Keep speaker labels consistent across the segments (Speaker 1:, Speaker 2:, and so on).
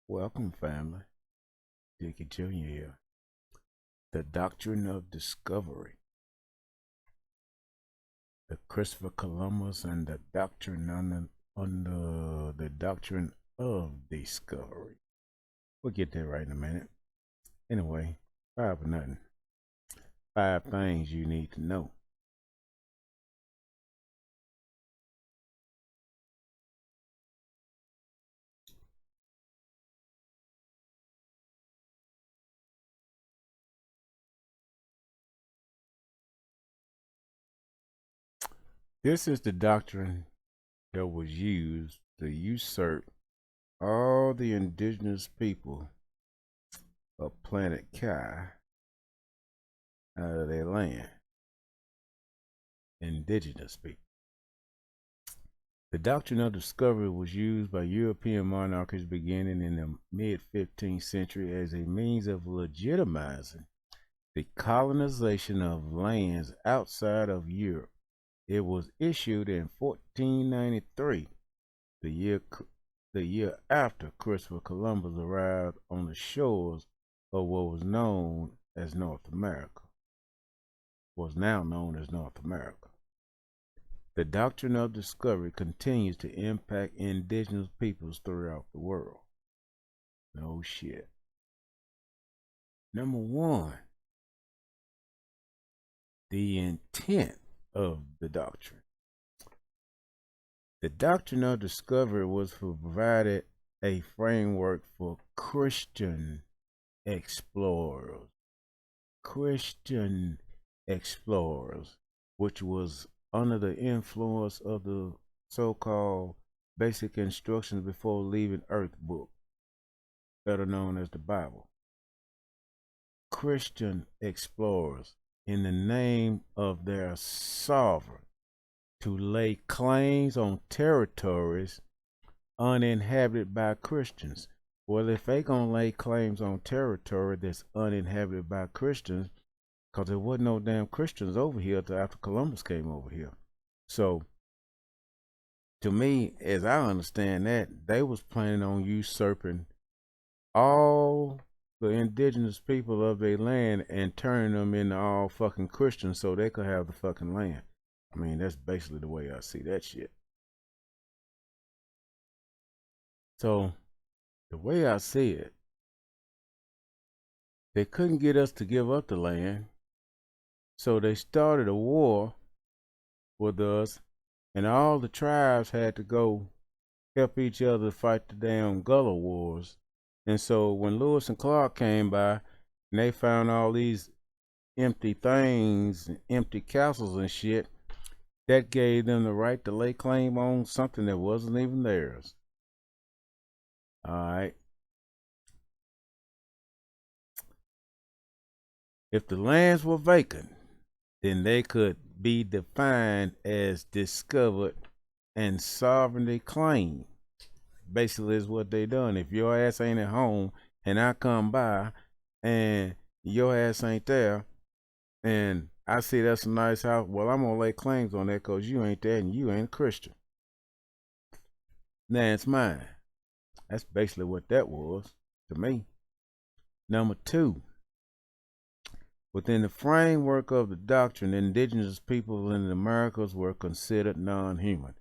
Speaker 1: Welcome, family. Dickie Jr. here. The Doctrine of Discovery. The Christopher Columbus and the Doctrine under the Doctrine of Discovery. We'll get there right in a minute. Anyway, 5 or nothing. 5 things you need to know. This is the doctrine that was used to usurp all the indigenous people of planet Kai out of their land. Indigenous people. The doctrine of discovery was used by European monarchs beginning in the mid-15th century as a means of legitimizing the colonization of lands outside of Europe. It was issued in 1493, the year after Christopher Columbus arrived on the shores of what was known as North America. Was now known as North America. The doctrine of discovery continues to impact indigenous peoples throughout the world. No shit. Number one, the intent of the doctrine. The doctrine of discovery was provided a framework for Christian explorers. Which was under the influence of the so-called basic instructions before leaving Earth book, better known as the Bible. Christian explorers, in the name of their sovereign, to lay claims on territories uninhabited by Christians. Well, if they gonna lay claims on territory that's uninhabited by Christians, because there wasn't no damn Christians over here until after Columbus came over here. So, to me, as I understand that, they was planning on usurping all the indigenous people of their land and turning them into all fucking Christians so they could have the fucking land. I mean, that's basically the way I see that shit. So, the way I see it, they couldn't get us to give up the land, so they started a war with us, and all the tribes had to go help each other fight the damn Gullah Wars. And so when Lewis and Clark came by and they found all these empty things, empty castles and shit, that gave them the right to lay claim on something that wasn't even theirs. All right. If the lands were vacant, then they could be defined as discovered and sovereignty claimed. Basically is what they done. If your ass ain't at home and I come by and your ass ain't there and I see that's a nice house, well, I'm gonna lay claims on that because you ain't there and you ain't a Christian. Now it's mine. That's basically what that was to me. Number two, within the framework of the doctrine, indigenous people in the Americas were considered non-human.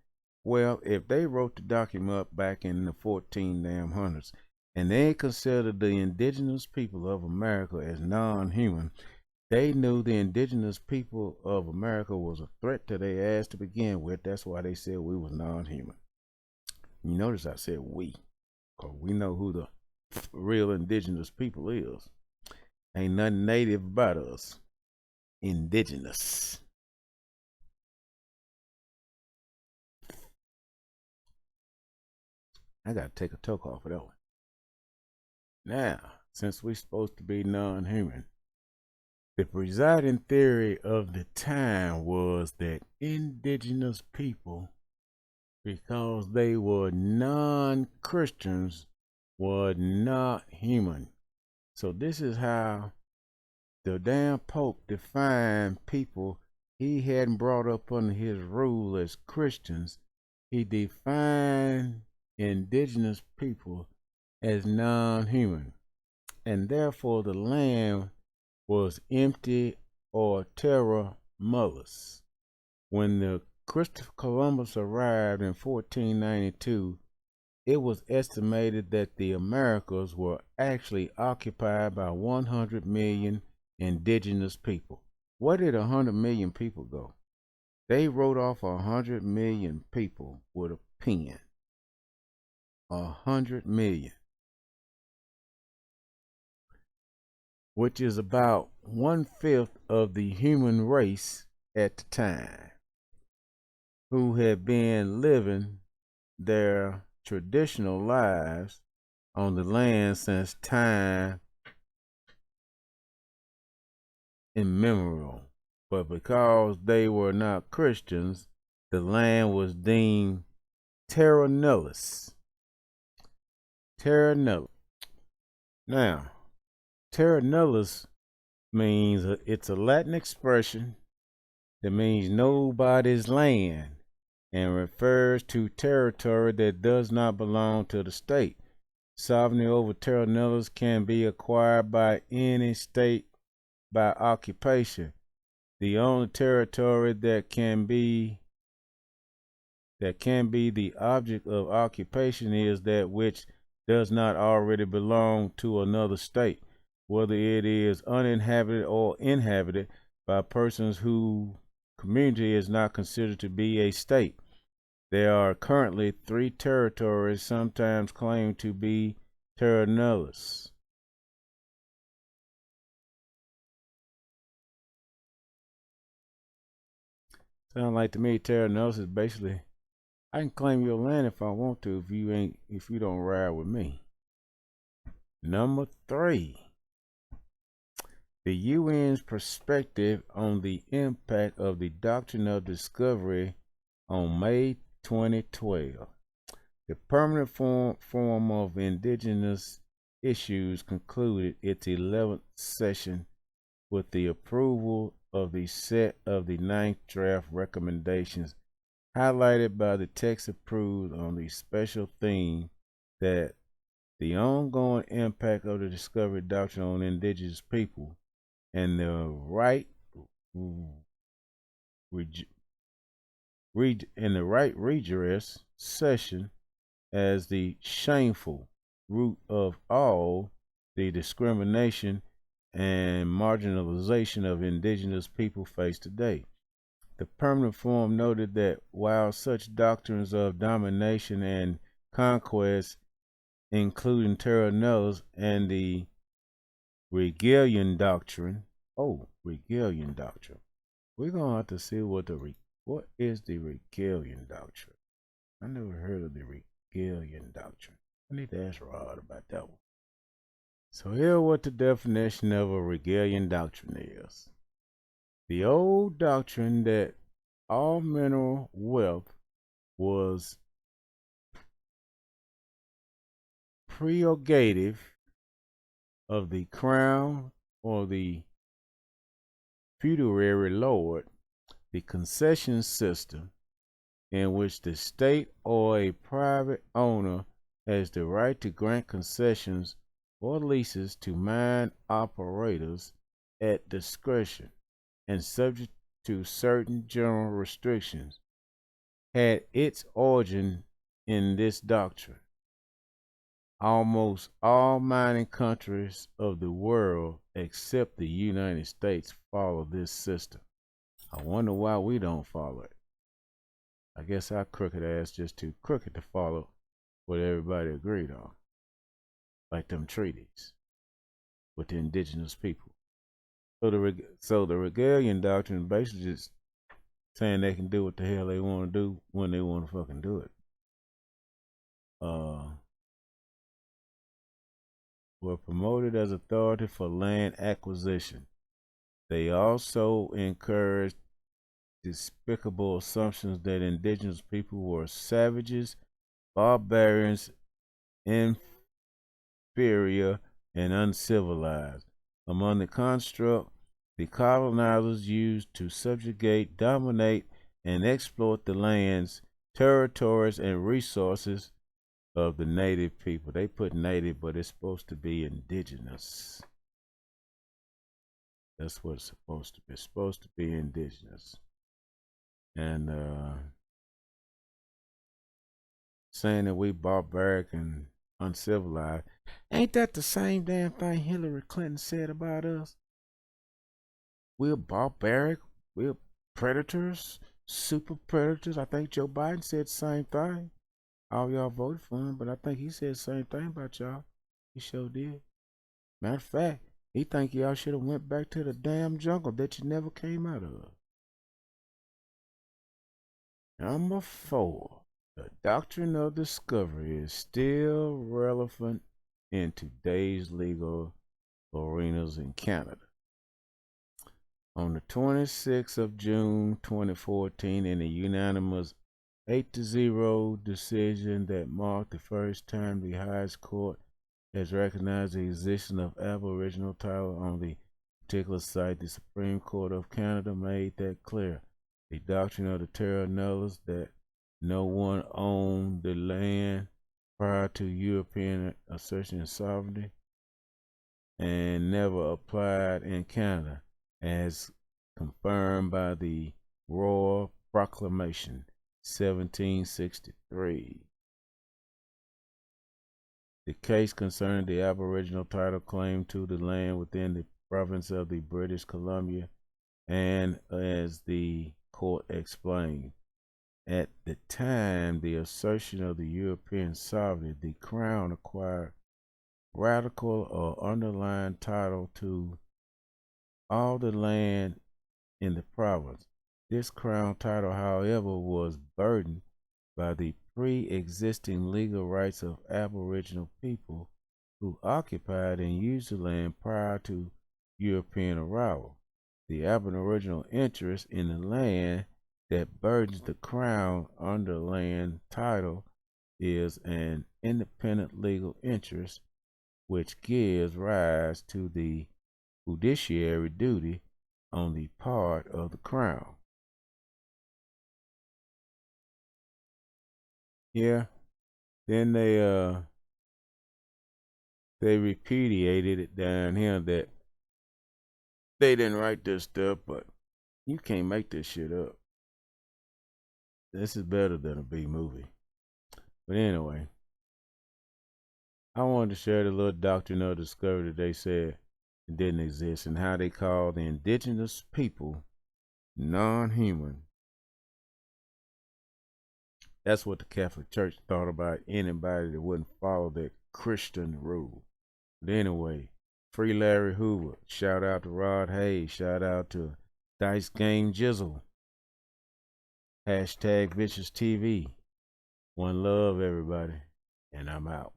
Speaker 1: Well, if they wrote the document up back in the 1400s and they considered the indigenous people of America as non-human, they knew the indigenous people of America was a threat to their ass to begin with. That's why they said we was non-human. You notice I said we, because we know who the real indigenous people is. Ain't nothing native about us. Indigenous. I gotta take a toke off of that one. Now, since we're supposed to be non-human, the presiding theory of the time was that indigenous people, because they were non-Christians, were not human. So this is how the damn Pope defined people he hadn't brought up under his rule as Christians. He defined indigenous people as non-human, and therefore the land was empty or terra nullius. When the Christopher Columbus arrived in 1492, it was estimated that the Americas were actually occupied by 100 million indigenous people. Where did 100 million people go? They wrote off 100 million people with a pen. 100 million, which is about 1/5 of the human race at the time, who had been living their traditional lives on the land since time immemorial. But because they were not Christians, the land was deemed terra nullius. Terra nullius. Now, terra nullius means it's a Latin expression that means nobody's land and refers to territory that does not belong to the state. Sovereignty over terra nullius can be acquired by any state by occupation. The only territory that can be the object of occupation is that which does not already belong to another state, whether it is uninhabited or inhabited by persons whose community is not considered to be a state. There are currently 3 territories sometimes claimed to be terra nullius. Sound like to me terra nullius is basically I can claim your land if I want to if you don't ride with me. Number 3. The UN's perspective on the impact of the Doctrine of Discovery on May 2012. The Permanent Forum of Indigenous Issues concluded its 11th session with the approval of the set of the 9th draft recommendations, highlighted by the text approved on the special theme that the ongoing impact of the Discovery Doctrine on indigenous people and the right redress session as the shameful root of all the discrimination and marginalization of indigenous people face today. The Permanent Forum noted that while such doctrines of domination and conquest, including terra nullius and the Regalian Doctrine, Regalian Doctrine. We're gonna have to see what is the Regalian Doctrine. I never heard of the Regalian Doctrine. I need to ask Rod about that one. So here what the definition of a Regalian Doctrine is. The old doctrine that all mineral wealth was prerogative of the crown or the feudatory lord, the concession system in which the state or a private owner has the right to grant concessions or leases to mine operators at discretion and subject to certain general restrictions, had its origin in this doctrine. Almost all mining countries of the world, except the United States, follow this system. I wonder why we don't follow it. I guess our crooked ass just too crooked to follow what everybody agreed on, like them treaties with the indigenous people. So the Regalian Doctrine basically just saying they can do what the hell they want to do when they want to fucking do it. Were promoted as authority for land acquisition. They also encouraged despicable assumptions that indigenous people were savages, barbarians, inferior, and uncivilized. Among the construct the colonizers used to subjugate, dominate, and exploit the lands, territories, and resources of the native people. They put native, but it's supposed to be indigenous. That's what it's supposed to be. It's supposed to be indigenous. And saying that we barbaric and uncivilized. Ain't that the same damn thing Hillary Clinton said about us? We're barbaric. We're predators, super predators. I think Joe Biden said the same thing. All y'all voted for him, but I think he said the same thing about y'all. He sure did. Matter of fact, he think y'all should have went back to the damn jungle that you never came out of. Number 4. The doctrine of discovery is still relevant in today's legal arenas in Canada. On the 26th of June 2014, in a unanimous 8-0 decision that marked the first time the highest court has recognized the existence of Aboriginal title on the particular site, the Supreme Court of Canada made that clear. The doctrine of the terra nullius, that no one owned the land prior to European assertion of sovereignty, and never applied in Canada, as confirmed by the Royal Proclamation 1763. The case concerning the Aboriginal title claim to the land within the province of the British Columbia, and as the court explained, at the time the assertion of the European sovereignty, the Crown acquired radical or underlying title to all the land in the province. This Crown title, however, was burdened by the pre-existing legal rights of Aboriginal people who occupied and used the land prior to European arrival. The Aboriginal interest in the land that burdens the Crown under land title is an independent legal interest which gives rise to the fiduciary duty on the part of the Crown. Yeah. Then they repudiated it down here that they didn't write this stuff, but you can't make this shit up. This is better than a B movie. But anyway, I wanted to share the little doctrine of discovery that they said it didn't exist, and how they call the indigenous people non-human. That's what the Catholic Church thought about anybody that wouldn't follow that Christian rule. But anyway, free Larry Hoover. Shout out to Rod Hayes. Shout out to Dice Game Jizzle. Hashtag Vicious TV. One love, everybody. And I'm out.